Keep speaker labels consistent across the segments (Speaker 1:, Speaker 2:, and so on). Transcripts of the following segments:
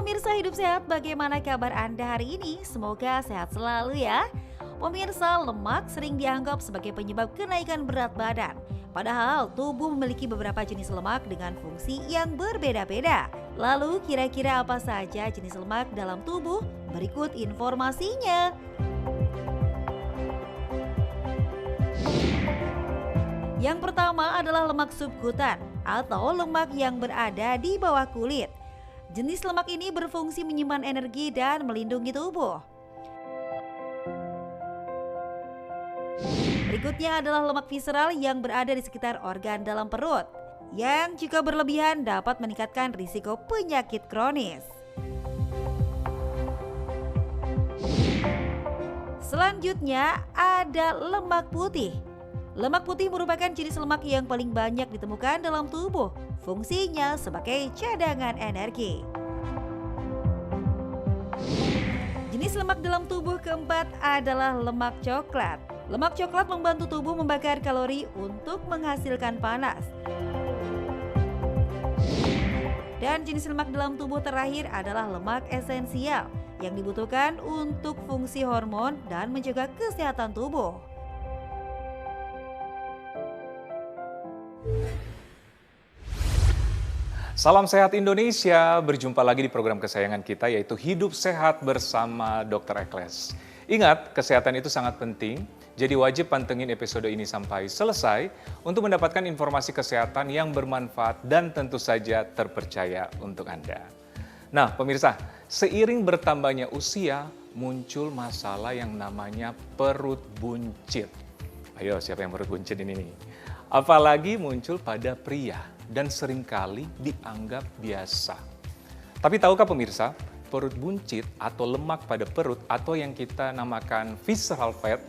Speaker 1: Pemirsa Hidup Sehat, bagaimana kabar Anda hari ini? Semoga sehat selalu ya. Pemirsa, lemak sering dianggap sebagai penyebab kenaikan berat badan. Padahal tubuh memiliki beberapa jenis lemak dengan fungsi yang berbeda-beda. Lalu kira-kira apa saja jenis lemak dalam tubuh? Berikut informasinya. Yang pertama adalah lemak subkutan atau lemak yang berada di bawah kulit. Jenis lemak ini berfungsi menyimpan energi dan melindungi tubuh. Berikutnya adalah lemak visceral yang berada di sekitar organ dalam perut, yang jika berlebihan dapat meningkatkan risiko penyakit kronis. Selanjutnya ada lemak putih. Lemak putih merupakan jenis lemak yang paling banyak ditemukan dalam tubuh. Fungsinya sebagai cadangan energi. Jenis lemak dalam tubuh keempat adalah lemak coklat. Lemak coklat membantu tubuh membakar kalori untuk menghasilkan panas. Dan jenis lemak dalam tubuh terakhir adalah lemak esensial yang dibutuhkan untuk fungsi hormon dan menjaga kesehatan tubuh.
Speaker 2: Salam sehat Indonesia, berjumpa lagi di program kesayangan kita yaitu Hidup Sehat bersama Dr. Ekles. Ingat, kesehatan itu sangat penting, jadi wajib pantengin episode ini sampai selesai untuk mendapatkan informasi kesehatan yang bermanfaat dan tentu saja terpercaya untuk Anda. Nah pemirsa, seiring bertambahnya usia muncul masalah yang namanya perut buncit. Ayo, siapa yang perut buncit ini nih? Apalagi muncul pada pria dan seringkali dianggap biasa. Tapi tahukah pemirsa, perut buncit atau lemak pada perut atau yang kita namakan visceral fat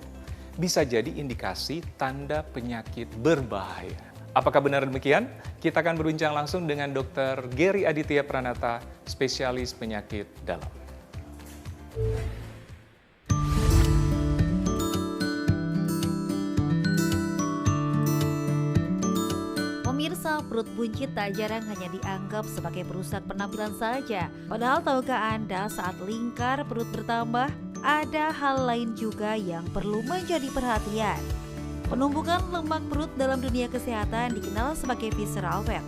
Speaker 2: bisa jadi indikasi tanda penyakit berbahaya. Apakah benar demikian? Kita akan berbincang langsung dengan Dr. Gary Aditya Pranata, spesialis penyakit dalam.
Speaker 1: Pemirsa, perut buncit tak jarang hanya dianggap sebagai perusak penampilan saja. Padahal tahukah Anda saat lingkar perut bertambah, ada hal lain juga yang perlu menjadi perhatian. Penumpukan lemak perut dalam dunia kesehatan dikenal sebagai visceral fat.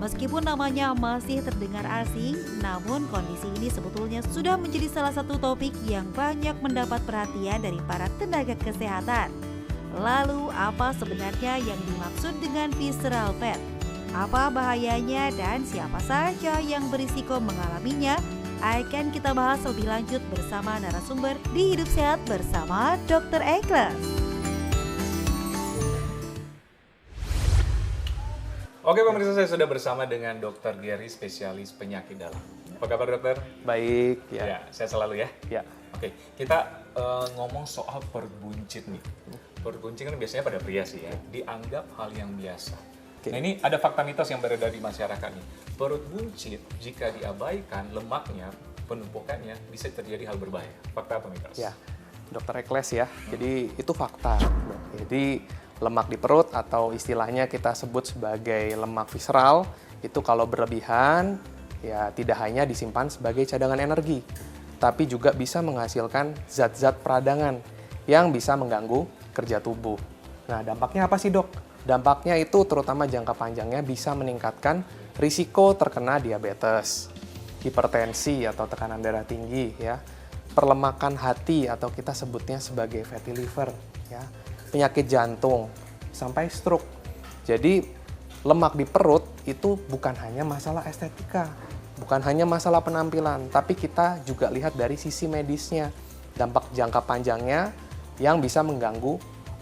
Speaker 1: Meskipun namanya masih terdengar asing, namun kondisi ini sebetulnya sudah menjadi salah satu topik yang banyak mendapat perhatian dari para tenaga kesehatan. Lalu apa sebenarnya yang dimaksud dengan visceral fat? Apa bahayanya dan siapa saja yang berisiko mengalaminya? Akan kita bahas lebih lanjut bersama narasumber di Hidup Sehat bersama Dr. Ekles.
Speaker 2: Oke pemirsa, saya sudah bersama dengan Dr. Gary, spesialis penyakit dalam. Apa kabar dokter?
Speaker 3: Baik, ya.
Speaker 2: Ya, saya selalu ya.
Speaker 3: Ya.
Speaker 2: Oke, kita ngomong soal perut buncit nih. Perut buncit kan biasanya pada pria sih ya, dianggap hal yang biasa.
Speaker 3: Oke.
Speaker 2: Nah ini ada fakta mitos yang beredar di masyarakat nih. Perut buncit jika diabaikan lemaknya, penumpukannya bisa terjadi hal berbahaya. Fakta apa mitos?
Speaker 3: Ya, Dr. Ekles ya. Jadi itu fakta. Jadi lemak di perut atau istilahnya kita sebut sebagai lemak visceral itu kalau berlebihan ya tidak hanya disimpan sebagai cadangan energi, tapi juga bisa menghasilkan zat-zat peradangan yang bisa mengganggu kerja tubuh. Nah, dampaknya apa sih, Dok? Dampaknya itu terutama jangka panjangnya bisa meningkatkan risiko terkena diabetes, hipertensi atau tekanan darah tinggi ya, perlemakan hati atau kita sebutnya sebagai fatty liver ya, penyakit jantung sampai stroke. Jadi lemak di perut itu bukan hanya masalah estetika, bukan hanya masalah penampilan, tapi kita juga lihat dari sisi medisnya, dampak jangka panjangnya yang bisa mengganggu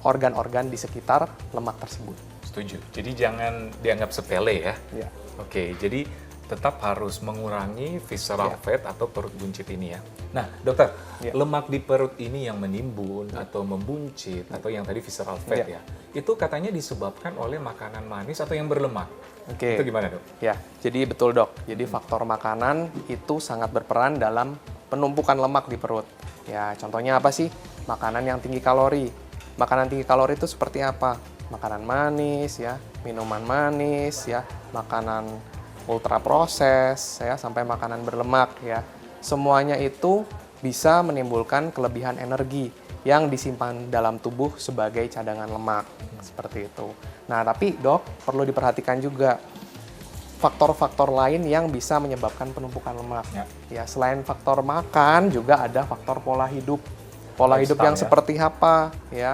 Speaker 3: organ-organ di sekitar lemak tersebut.
Speaker 2: Setuju. Jadi jangan dianggap sepele ya.
Speaker 3: Ya.
Speaker 2: Oke, jadi tetap harus mengurangi visceral
Speaker 3: Ya.
Speaker 2: fat atau perut buncit ini ya. Nah, dokter,
Speaker 3: Ya.
Speaker 2: lemak di perut ini yang menimbun atau membuncit atau yang tadi visceral fat
Speaker 3: Ya.
Speaker 2: ya, itu katanya disebabkan oleh makanan manis atau yang berlemak.
Speaker 3: Oke.
Speaker 2: Itu gimana, Dok?
Speaker 3: Ya, jadi betul dok. Jadi faktor makanan itu sangat berperan dalam penumpukan lemak di perut. Ya, contohnya apa sih? Makanan yang tinggi kalori. Makanan tinggi kalori itu seperti apa? Makanan manis ya, minuman manis ya, makanan ultra proses ya, sampai makanan berlemak ya. Semuanya itu bisa menimbulkan kelebihan energi yang disimpan dalam tubuh sebagai cadangan lemak. Seperti itu. Nah, tapi dok, perlu diperhatikan juga faktor-faktor lain yang bisa menyebabkan penumpukan lemak. Ya, selain faktor makan, juga ada faktor pola hidup. Pola hidup yang
Speaker 2: Lifestyle, ya.
Speaker 3: seperti apa? Ya,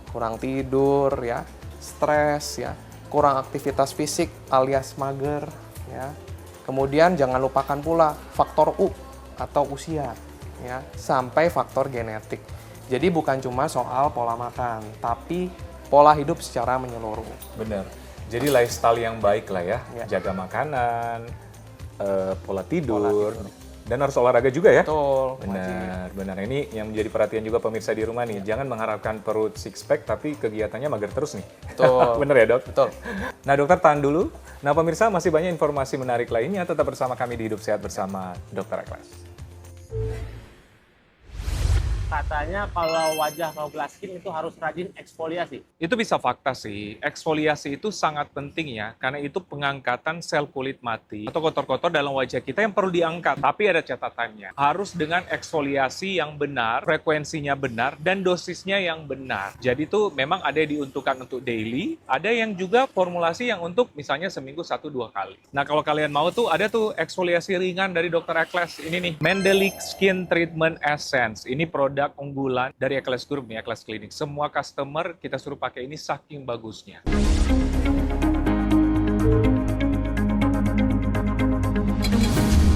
Speaker 3: kurang tidur, ya, stres, ya, kurang aktivitas fisik alias mager, ya. Kemudian jangan lupakan pula faktor U atau usia, ya, sampai faktor genetik. Jadi bukan cuma soal pola makan, tapi pola hidup secara menyeluruh.
Speaker 2: Bener. Jadi lifestyle yang baik lah ya,
Speaker 3: Ya.
Speaker 2: jaga makanan, pola tidur,
Speaker 3: Pola tidur.
Speaker 2: dan harus olahraga juga ya.
Speaker 3: Betul, wajib.
Speaker 2: Benar, benar. Ini yang menjadi perhatian juga pemirsa di rumah nih. Jangan mengharapkan perut six pack tapi kegiatannya mager terus nih.
Speaker 3: Betul.
Speaker 2: Bener ya, Dok?
Speaker 3: Betul.
Speaker 2: Nah, dokter tahan dulu. Nah, pemirsa masih banyak informasi menarik lainnya. Tetap bersama kami di Hidup Sehat bersama Dr. Ekles.
Speaker 4: Katanya kalau wajah mau glowing skin itu harus rajin eksfoliasi.
Speaker 2: Itu bisa fakta sih. Eksfoliasi itu sangat penting ya, karena itu pengangkatan sel kulit mati atau kotor-kotor dalam wajah kita yang perlu diangkat. Tapi ada catatannya. Harus dengan eksfoliasi yang benar, frekuensinya benar, dan dosisnya yang benar. Jadi itu memang ada yang diuntukkan untuk daily, ada yang juga formulasi yang untuk misalnya seminggu 1-2 kali. Nah, kalau kalian mau tuh, ada tuh eksfoliasi ringan dari Dr. Ekles. Ini nih, Mandelic Skin Treatment Essence. Ini produk unggulan dari Ekles Group nih, Ekles Clinic. Semua customer kita suruh pakai ini saking bagusnya.